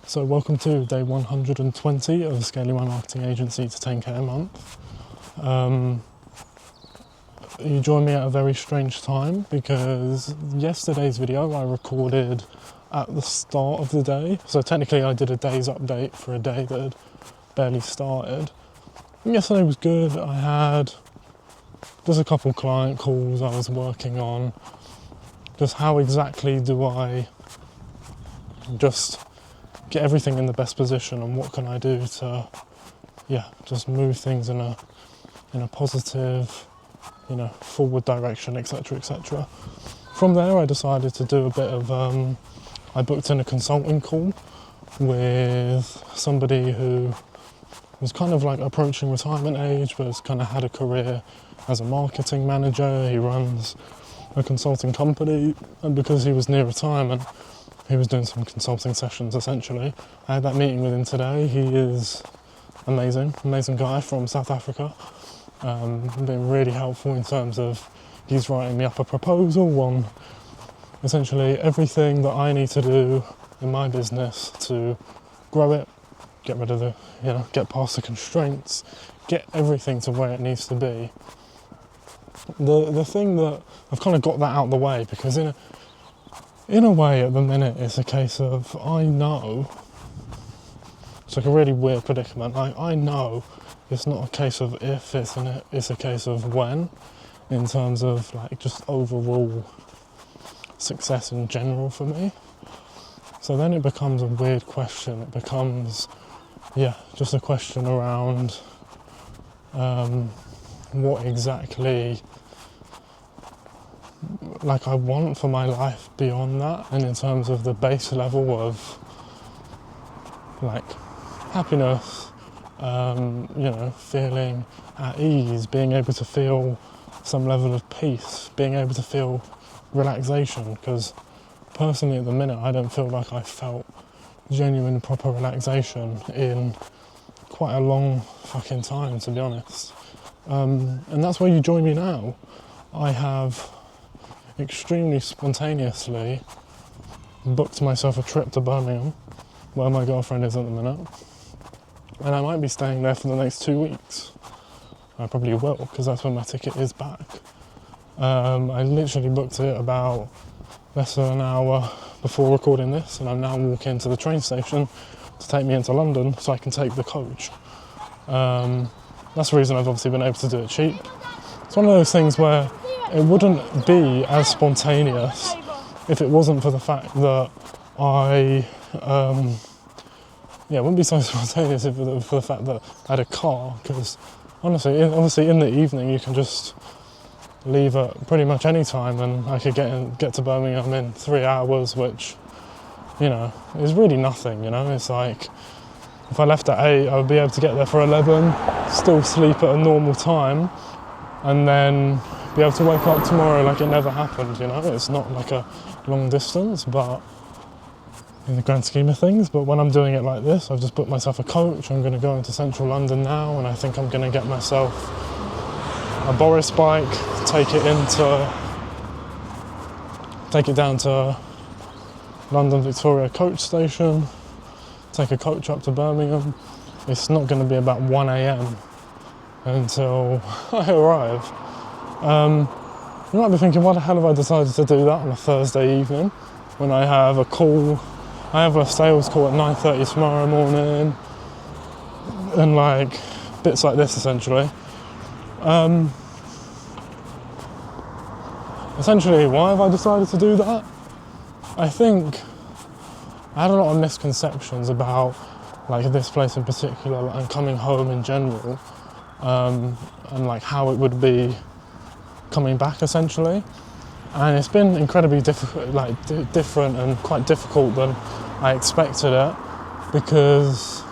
So welcome to day 120 of scaling my marketing agency to 10k a month. You joined me at a very strange time because yesterday's video I recorded at the start of the day. So technically I did a day's update for a day that had barely started. And yesterday was good. I had just a couple client calls I was working on. Just how exactly do I just get everything in the best position, and what can I do to just move things in a positive, forward direction, etc., etc. From there I decided to do a bit of I booked in a consulting call with somebody who was kind of like approaching retirement age, but has kind of had a career as a marketing manager. He runs a consulting company, and because he was near retirement, he was doing some consulting sessions essentially. I had that meeting with him today. He is amazing guy from South Africa. Been really helpful in terms of he's writing me up a proposal on essentially everything that I need to do in my business to grow it, get rid of the, get past the constraints, get everything to where it needs to be. The thing that I've kind of got that out of the way, because in a way, at the minute, it's a case of, I know, it's like a really weird predicament. I know it's not a case of if, it's a case of when, in terms of like just overall success in general for me. So then it becomes a weird question. It becomes, just a question around what exactly I want for my life beyond that, and in terms of the base level of happiness, feeling at ease, being able to feel some level of peace, being able to feel relaxation, because personally at the minute I don't feel like I felt genuine proper relaxation in quite a long fucking time, to be honest. And that's where you join me now. I have extremely spontaneously booked myself a trip to Birmingham, where my girlfriend is at the minute, and I might be staying there for the next 2 weeks. I probably will, because that's when my ticket is back. I literally booked it about less than an hour before recording this, and I'm now walking to the train station to take me into London so I can take the coach. That's the reason I've obviously been able to do it cheap. It's one of those things where it wouldn't be as spontaneous if it wasn't for the fact that it wouldn't be so spontaneous if for the fact that I had a car, because obviously in the evening you can just leave at pretty much any time, and I could get to Birmingham in 3 hours, which, is really nothing, It's like, if I left at 8, I would be able to get there for 11, still sleep at a normal time, and then be able to wake up tomorrow like it never happened, It's not like a long distance, but in the grand scheme of things. But when I'm doing it like this, I've just booked myself a coach. I'm going to go into central London now, and I think I'm going to get myself a Boris bike, take it down to London Victoria coach station, take a coach up to Birmingham. It's not going to be about 1 a.m. until I arrive. You might be thinking, why the hell have I decided to do that on a Thursday evening when I have a sales call at 9:30 tomorrow morning, and bits like this essentially. Essentially, why have I decided to do that? I think I had a lot of misconceptions about this place in particular, and coming home in general, and how it would be coming back essentially. And it's been incredibly different and quite difficult than I expected it, because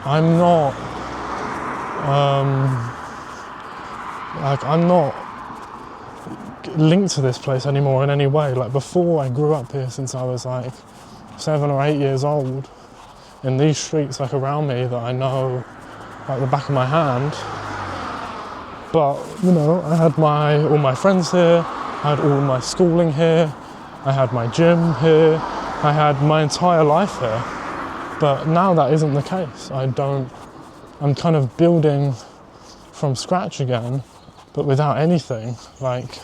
I'm not linked to this place anymore in any way. Before, I grew up here since I was 7 or 8 years old, in these streets around me that I know like the back of my hand. But I had all my friends here, I had all my schooling here, I had my gym here, I had my entire life here. But now that isn't the case. I'm kind of building from scratch again, but without anything. Like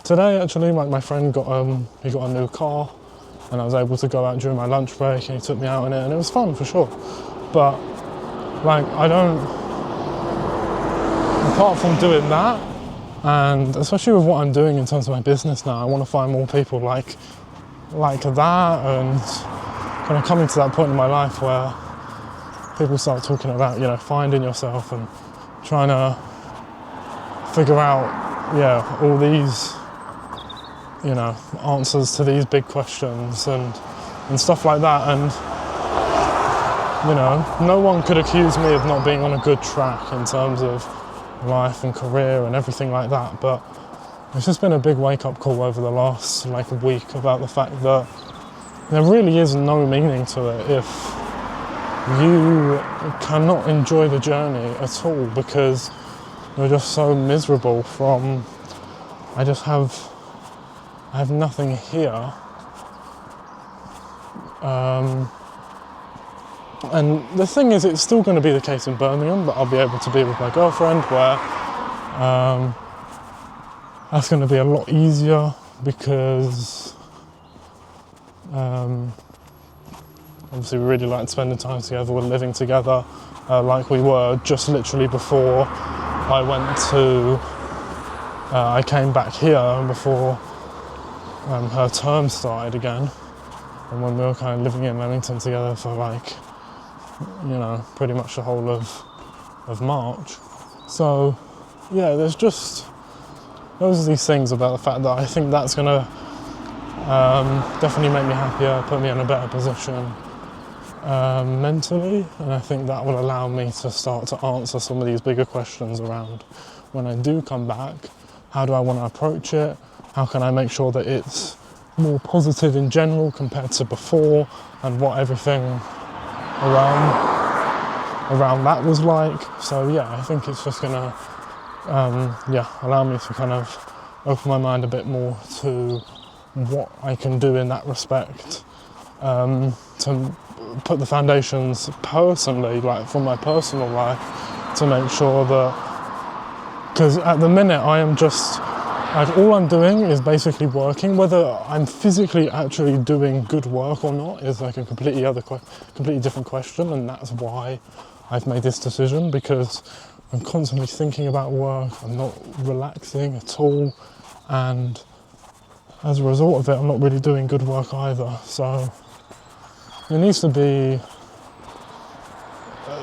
today actually, like my friend he got a new car, and I was able to go out during my lunch break, and he took me out in it, and it was fun for sure. But like apart from doing that, and especially with what I'm doing in terms of my business now, I want to find more people like that, and kind of coming to that point in my life where people start talking about, you know, finding yourself and trying to figure out, all these, you know, answers to these big questions and stuff like that. And, you know, no one could accuse me of not being on a good track in terms of life and career and everything like that, but it's just been a big wake-up call over the last week about the fact that there really is no meaning to it if you cannot enjoy the journey at all because you're just so miserable from I have nothing here, and the thing is, it's still going to be the case in Birmingham, but I'll be able to be with my girlfriend, where that's going to be a lot easier because obviously we really like spending time together. We're living together like we were just literally before I came back here, and before her term started again, and when we were kind of living in Leamington together for pretty much the whole of March. So there's just those are these things about the fact that I think that's going to definitely make me happier, put me in a better position mentally, and I think that will allow me to start to answer some of these bigger questions around when I do come back. How do I want to approach it? How can I make sure that it's more positive in general compared to before, and what everything around that was like? So I think it's just gonna allow me to kind of open my mind a bit more to what I can do in that respect, to put the foundations personally, like from my personal life, to make sure that, because at the minute I am just all I'm doing is basically working. Whether I'm physically actually doing good work or not is like a completely different question, and that's why I've made this decision, because I'm constantly thinking about work. I'm not relaxing at all, and as a result of it, I'm not really doing good work either. So it needs to be,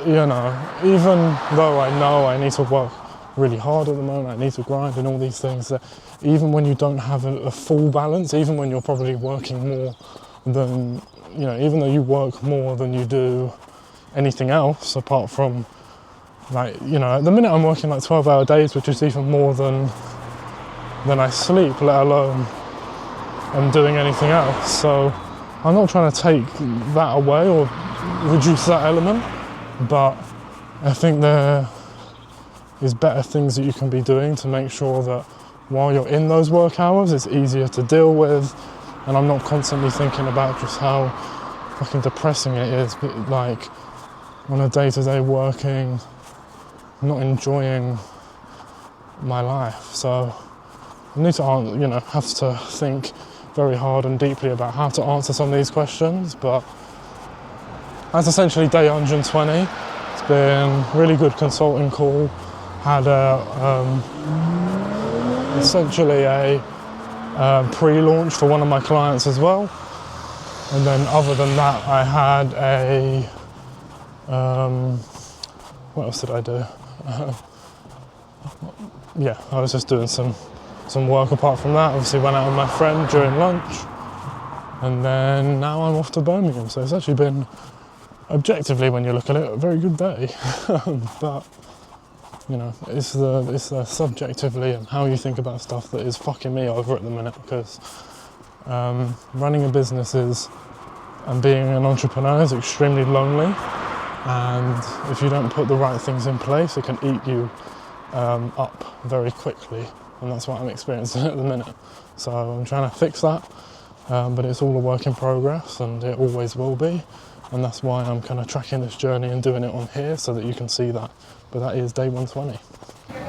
even though I know I need to work really hard at the moment, I need to grind and all these things, that even when you don't have a full balance, even when you're probably working more than, even though you work more than you do anything else apart from at the minute I'm working 12-hour days, which is even more than I sleep, let alone I'm doing anything else. So I'm not trying to take that away or reduce that element, but I think there is better things that you can be doing to make sure that while you're in those work hours, it's easier to deal with, and I'm not constantly thinking about just how fucking depressing it is, but on a day-to-day working, not enjoying my life. So I need to, have to think very hard and deeply about how to answer some of these questions, but that's essentially day 120. It's been a really good consulting call. Had essentially a pre-launch for one of my clients as well, and then other than that I had a what else did I do? I was just doing some work apart from that. Obviously went out with my friend during lunch, and then now I'm off to Birmingham. So it's actually been, objectively when you look at it, a very good day. But it's the subjectively and how you think about stuff that is fucking me over at the minute, because running a business and being an entrepreneur is extremely lonely, and if you don't put the right things in place, it can eat you up very quickly, and that's what I'm experiencing at the minute. So I'm trying to fix that, but it's all a work in progress, and it always will be. and that's why I'm kind of tracking this journey and doing it on here so that you can see that. But that is day 120.